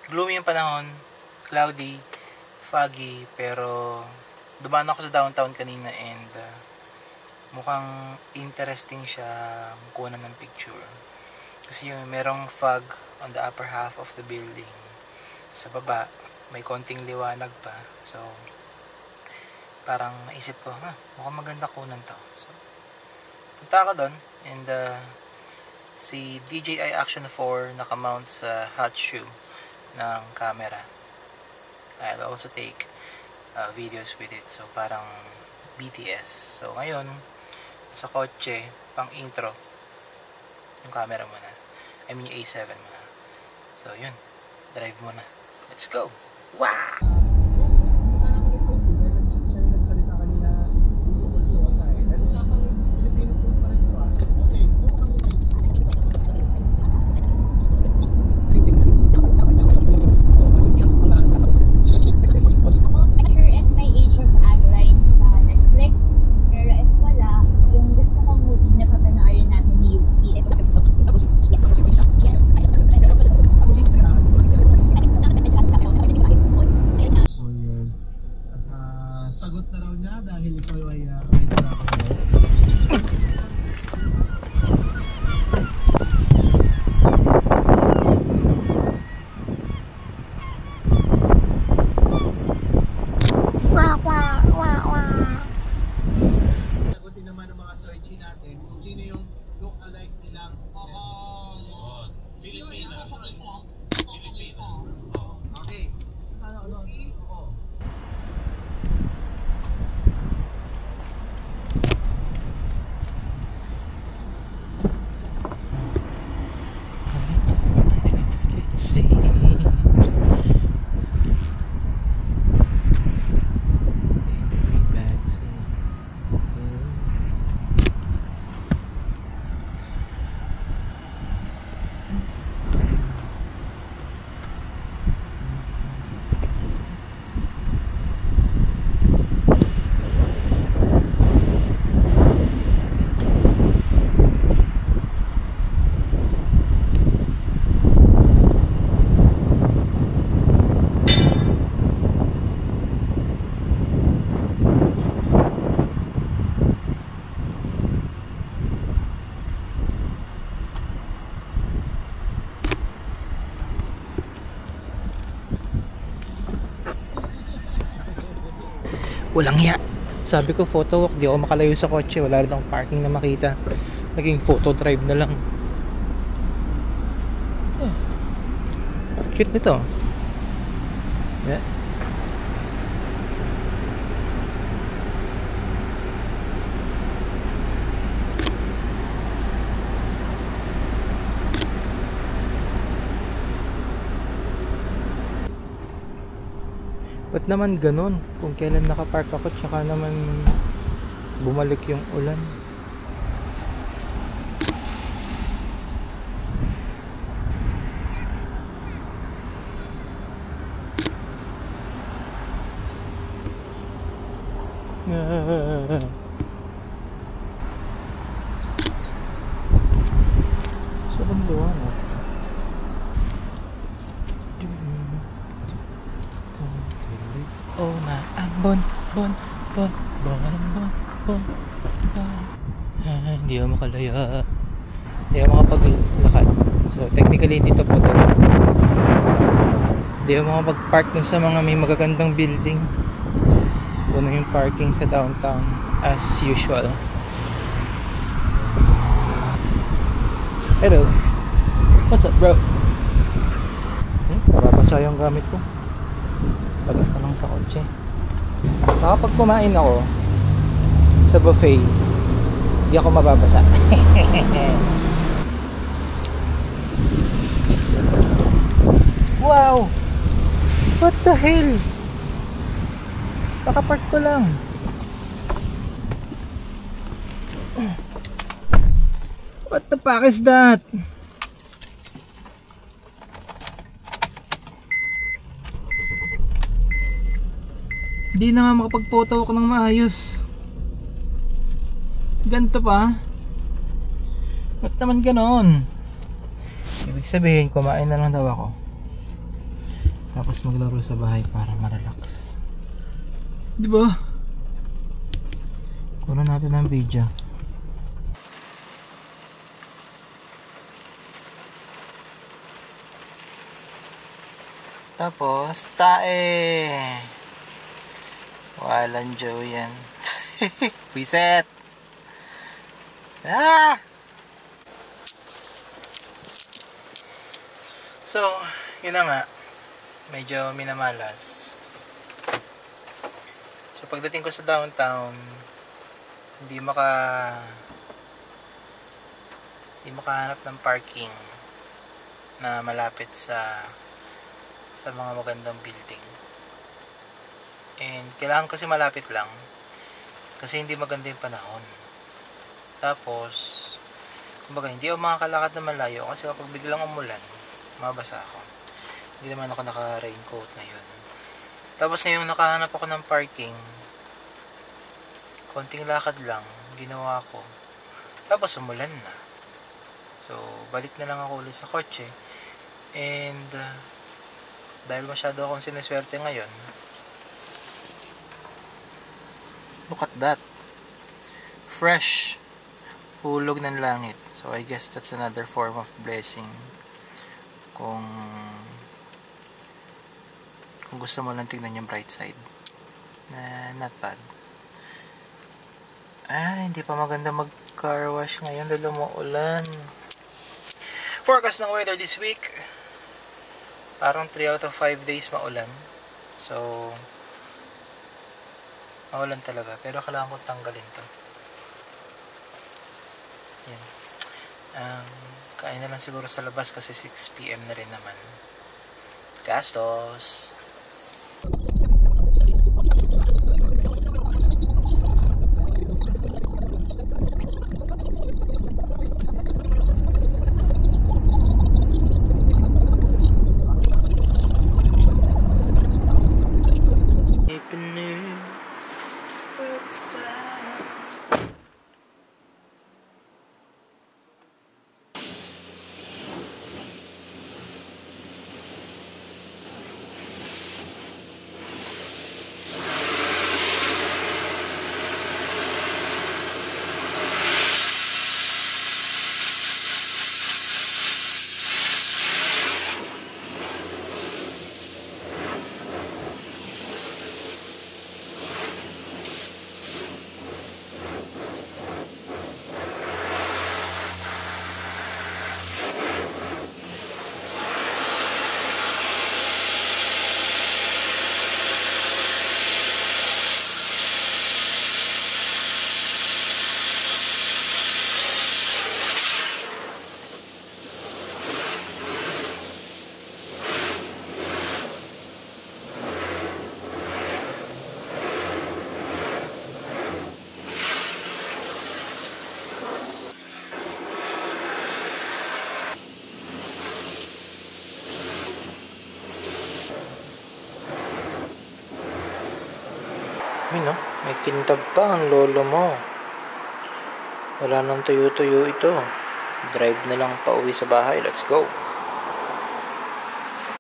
gloomy yung panahon, cloudy, foggy, pero dumaan ako sa downtown kanina and mukhang interesting siya kunan ng picture. Kasi yung merong fog on the upper half of the building. Sa baba, may konting liwanag pa. So, parang naisip ko, mukhang maganda kunan to. So, punta ako doon and si DJI Action 4 nakamount sa hot shoe ng camera. I'll also take videos with it. So, parang BTS. So, ngayon, sa kotse, pang intro, yung camera muna. I mean, yung A7 muna. So, yun. Drive muna. Let's go! Wow! Sagot na raw niya dahil ito ay kahit na ako. Sagutin naman ng mga searchy natin kung sino yung look-alike nilang Filipina. Okay. Walang hiya. Sabi ko photo walk, di ako makalayo sa kotse. Wala rin akong parking na makita. Naging photo drive na lang. Cute nito. Yeah. Ba't naman ganun? Kung kailan nakapark ako tsaka naman bumalik yung ulan. Sobrang liwanag. Oh na ambon, bon. Hindi ako makalaya. Hindi ako makapaglakad. So technically hindi to photo. Hindi ako makapag-park dun sa mga may magagandang building. Puno yung parking sa downtown as usual. Hello. What's up, bro? Mababasa yung gamit ko. Pagat na lang sa kotse. Baka pag kumain ako sa buffet, hindi ako mababasa. Wow! What the hell? Nakapark ko lang. What the fuck is that? Hindi na nga makapag-photo ako ng maayos. Ganito pa. Ba't naman ganon? Ibig sabihin, kumain na lang daw ako. Tapos maglaro sa bahay para ma-relax. Di ba? Kuha natin ang video. Tapos, tae. Walang Joe yan. Reset. Ah! So, yun na nga. Medyo minamalas. So, pagdating ko sa downtown, hindi makahanap ng parking na malapit sa mga magandang building. And kailangan kasi malapit lang kasi hindi maganda yung panahon. Tapos kumbaga hindi ako makakalakad na malayo kasi kapag biglang umulan mabasa ako. Hindi naman ako naka raincoat ngayon. Tapos ngayong nakahanap ako ng parking, konting lakad lang ginawa ko, tapos umulan na. So balik na lang ako ulit sa kotse. And dahil masyado akong sineswerte ngayon, look at that, fresh, hulog ng langit. So I guess that's another form of blessing kung gusto mo lang tingnan yung bright side. Not bad. Hindi pa maganda mag car wash ngayon dahil umuulan. Forecast ng weather this week, parang 3 out of 5 days maulan. So maulan talaga, pero kailangan ko tanggalin to. Yan. Kain na lang siguro sa labas kasi 6 PM na rin naman. Gastos. Ay no, may kintab pa ang lolo mo. Wala nang tuyo-tuyo ito. Drive na lang pa uwi sa bahay. Let's go.